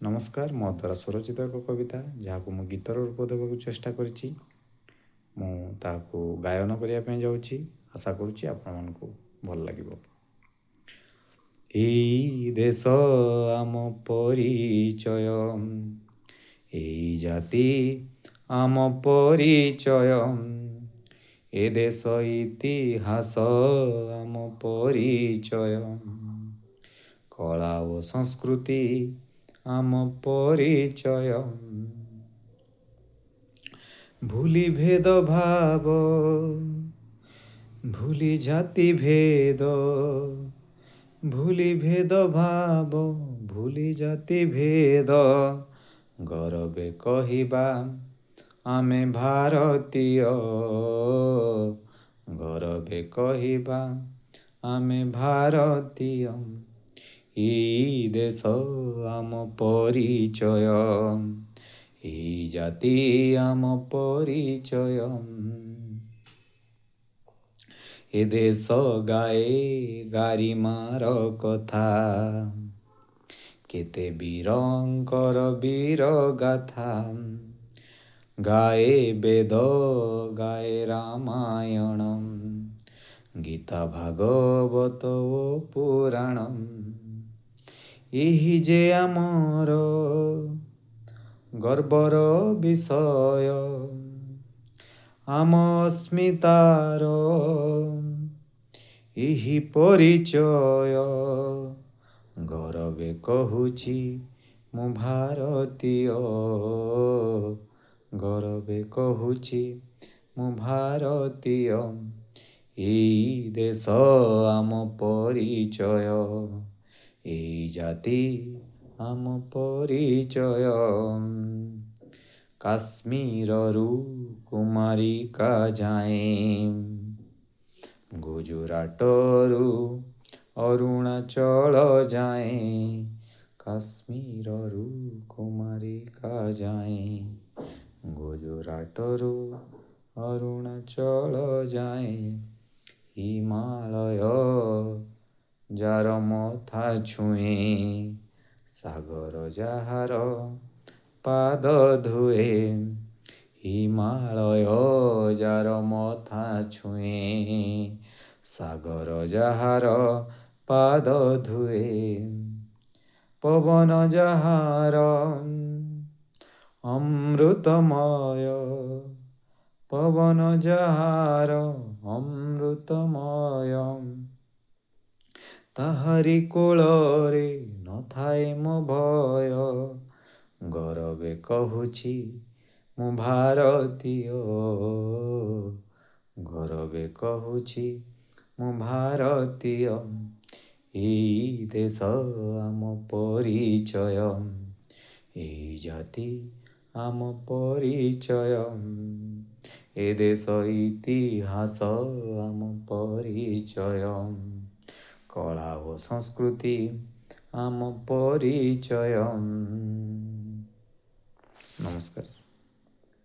ନମସ୍କାର, ମୋ ଦ୍ୱାରା ସ୍ୱରଚିତ ଏକ କବିତା ଯାହାକୁ ମୁଁ ଗୀତର ରୂପ ଦେବାକୁ ଚେଷ୍ଟା କରିଛି। ମୁଁ ତାହାକୁ ଗାୟନ କରିବା ପାଇଁ ଯାଉଛି। ଆଶା କରୁଛି ଆପଣମାନଙ୍କୁ ଭଲ ଲାଗିବ। ଏଇ ଦେଶ ଆମ ପରିଚୟ, ଏଇ ଜାତି ଆମ ପରିଚୟ, ଏ ଦେଶ ଇତିହାସ ଆମ ପରିଚୟ, କଳା ଓ ସଂସ୍କୃତି ଆମ ପରିଚୟ। ଭୁଲି ଭେଦ ଭାବ, ଭୁଲି ଜାତି ଭେଦ, ଭୁଲି ଭେଦ ଭାବ, ଭୁଲି ଜାତି ଭେଦ, ଗର୍ବେ କହିବା ଆମେ ଭାରତୀୟ, ଗର୍ବେ କହିବା ଆମେ ଭାରତୀୟ। ଏଇ ଦେଶ ଆମ ପରିଚୟ, ଏଇ ଜାତି ଆମ ପରିଚୟ, ଏ ଦେଶ ଗାଏ ଗାରିମାର କଥା, କେତେ ବୀରଙ୍କର ବୀର ଗାଥା, ଗାଏ ବେଦ ଗାଏ ରାମାୟଣ, ଗୀତା ଭାଗବତ ଓ ପୁରାଣ। ଏହି ଯେ ଆମର ଗର୍ବର ବିଷୟ, ଆମ ଅସ୍ମିତାର ଏହି ପରିଚୟ, ଗର୍ବେ କହୁଛି ମୁଁ ଭାରତୀୟ, ଗର୍ବେ କହୁଛି ମୁଁ ଭାରତୀୟ। ଏଇ ଦେଶ ଆମ ପରିଚୟ, ଏଇ ଜାତି ଆମ ପରିଚୟ, କାଶ୍ମୀରରୁ କୁମାରିକା ଯାଏଁ, ଗୁଜୁରାଟରୁ ଅରୁଣାଚଳ ଯାଏଁ, କାଶ୍ମୀରରୁ କୁମାରିକା ଯାଏଁ, ଗୁଜୁରାଟରୁ ଅରୁଣାଚଳ ଯାଏଁ, ହିମାଳୟ ଯାର ମଥା ଛୁଏଁ, ସାଗର ଯାହାର ପାଦ ଧୁଏ, ହିମାଳୟ ଯାର ମଥା ଛୁଏଁ, ସାଗର ଯାହାର ପାଦ ଧୁଏ, ପବନ ଯାହାର ଅମୃତମୟ, ପବନ ଯାହାର ଅମୃତମୟ, ତାହାରି କୋଳରେ ନଥାଏ ମୋ ଭୟ, ଗର୍ବେ କହୁଛି ମୁଁ ଭାରତୀୟ, ଗର୍ବେ କହୁଛି ମୁଁ ଭାରତୀୟ। ଏଇ ଦେଶ ଆମ ପରିଚୟ, ଏଇ ଜାତି ଆମ ପରିଚୟ, ଏ ଦେଶ ଇତିହାସ ଆମ ପରିଚୟ, କଳା ଓ ସଂସ୍କୃତି ଆମ ପରିଚୟ। ନମସ୍କାର।